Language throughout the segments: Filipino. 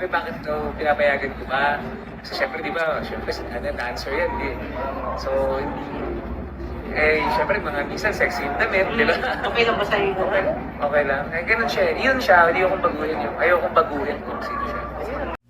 Siyempre, bakit daw pinapayagan ko ba? Kasi siyempre, di ba, siyempre, dancer yan, di. So, hindi, siyempre, mga minsan sexy yung damit, di ba? Okay lang ba sa'yo? Okay, okay lang. Ganun siya. Yun siya, hindi akong baguhin yun. Ayokong baguhin kung sino siya.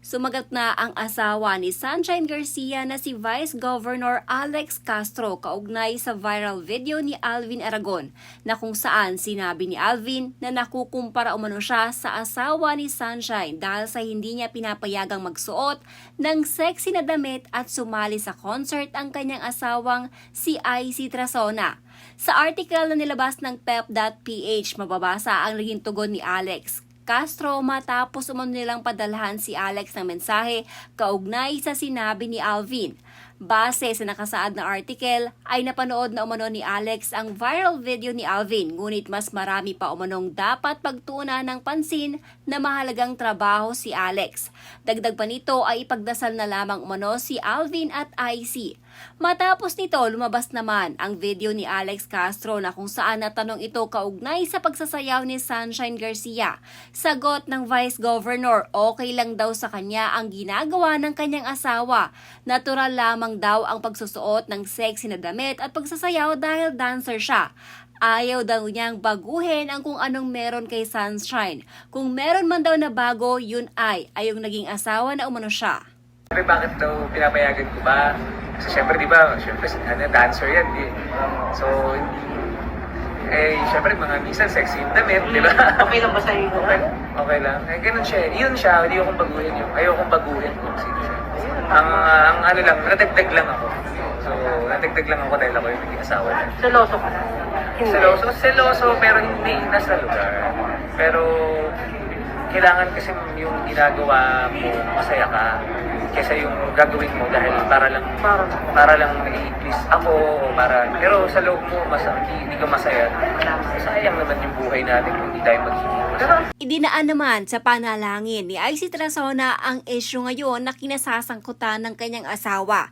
Sumagat na ang asawa ni Sunshine Garcia na si Vice Governor Alex Castro kaugnay sa viral video ni Alvin Aragon na kung saan sinabi ni Alvin na nakukumpara umano siya sa asawa ni Sunshine dahil sa hindi niya pinapayagang magsuot ng sexy na damit at sumali sa concert ang kanyang asawang si IC Trasona. Sa article na nilabas ng pep.ph, mababasa ang naging tugon ni Alex Castro matapos umano nilang padalhan si Alex ng mensahe kaugnay sa sinabi ni Alvin. Base sa nakasaad na article ay napanood na umano ni Alex ang viral video ni Alvin, ngunit mas marami pa umanong dapat pagtuunan ng pansin na mahalagang trabaho si Alex. Dagdag pa nito ay ipagdasal na lamang umano si Alvin at IC. Matapos nito, lumabas naman ang video ni Alex Castro na kung saan natanong ito kaugnay sa pagsasayaw ni Sunshine Garcia. Sagot ng Vice Governor, okay lang daw sa kanya ang ginagawa ng kanyang asawa. Natural lamang daw ang pagsusuot ng sexy na damit at pagsasayaw dahil dancer siya. Ayaw daw niyang baguhin ang kung anong meron kay Sunshine. Kung meron man daw na bago, yun ay yung naging asawa na umano siya. Siyempre, bakit daw pinapayagan ko ba? Kasi siyempre, di ba, siyempre, dancer yan, di. So, hindi, siyempre, mga minsan sexy yung damit, di ba? Okay lang ba sa'yo? Okay, okay lang. Ganun siya. Yun siya, hindi akong baguhin yun. Ayokong baguhin kung sino siya. Ang ano lang, nadagdag lang ako. So, nadagdag lang ako dahil ako yung naging asawa niya. Seloso ka na? Seloso, pero hindi nasa lugar. Pero, kailangan kasi yung ginagawa mo, masaya ka. Kesa yung gagawin mo dahil para lang i-please ako o pero sa loob mo hindi ka masaya. Sayang naman yung buhay natin kung hindi tayo magiging. Idinaan naman sa panalangin ni IC Trasona ang issue ngayon na kinasasangkutan ng kanyang asawa.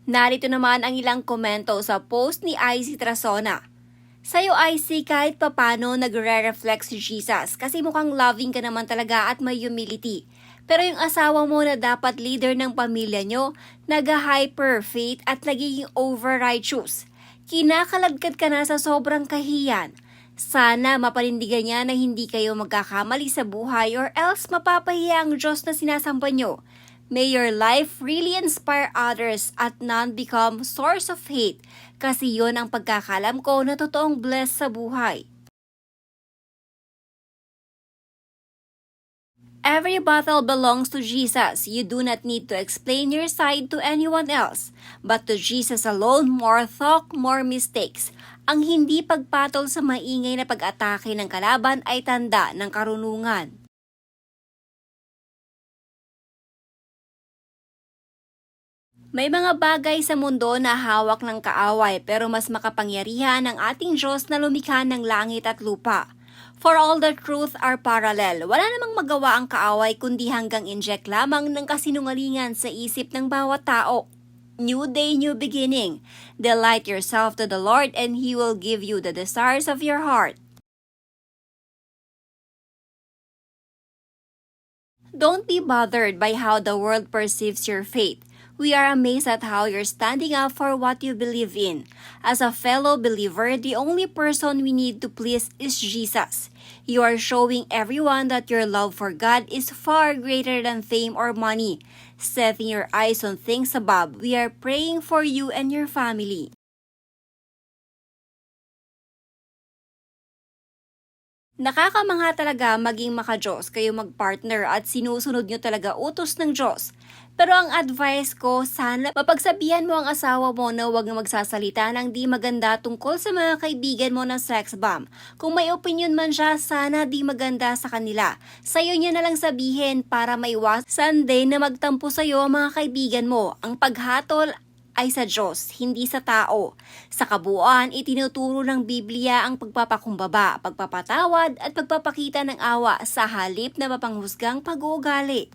Narito naman ang ilang komento sa post ni IC Trasona. Sa'yo IC, kahit papano nagre-reflect si Jesus kasi mukhang loving ka naman talaga at may humility. Pero yung asawa mo na dapat leader ng pamilya nyo, nag-hyper faith at nagiging over-righteous. Kinakalagkad ka na sa sobrang kahiyan. Sana mapanindigan niya na hindi kayo magkakamali sa buhay or else mapapahiya ang Diyos na sinasamba nyo. May your life really inspire others at not become source of hate kasi yon ang pagkakalam ko na totoong blessed sa buhay. Every battle belongs to Jesus. You do not need to explain your side to anyone else. But to Jesus alone, more talk, more mistakes. Ang hindi pagpatol sa maingay na pag-atake ng kalaban ay tanda ng karunungan. May mga bagay sa mundo na hawak ng kaaway pero mas makapangyarihan ang ating Diyos na lumikha ng langit at lupa. For all the truth are parallel. Wala namang magawa ang kaaway kundi hanggang inject lamang ng kasinungalingan sa isip ng bawat tao. New day, new beginning. Delight yourself to the Lord and He will give you the desires of your heart. Don't be bothered by how the world perceives your faith. We are amazed at how you're standing up for what you believe in. As a fellow believer, the only person we need to please is Jesus. You are showing everyone that your love for God is far greater than fame or money. Setting your eyes on things above, we are praying for you and your family. Nakakamangha talaga maging maka-Diyos kayo mag-partner at sinusunod nyo talaga utos ng Diyos. Pero ang advice ko, sana mapagsabihan mo ang asawa mo na huwag magsasalita ng di maganda tungkol sa mga kaibigan mo ng sex bomb. Kung may opinion man siya, sana di maganda sa kanila. Sa'yo niya na lang sabihin para maiwasan din na magtampo sa'yo ang mga kaibigan mo. Ang paghatol ay sa Diyos, hindi sa tao. Sa kabuuan, itinuturo ng Biblia ang pagpapakumbaba, pagpapatawad at pagpapakita ng awa sa halip na mapanghusgang pag-uugali.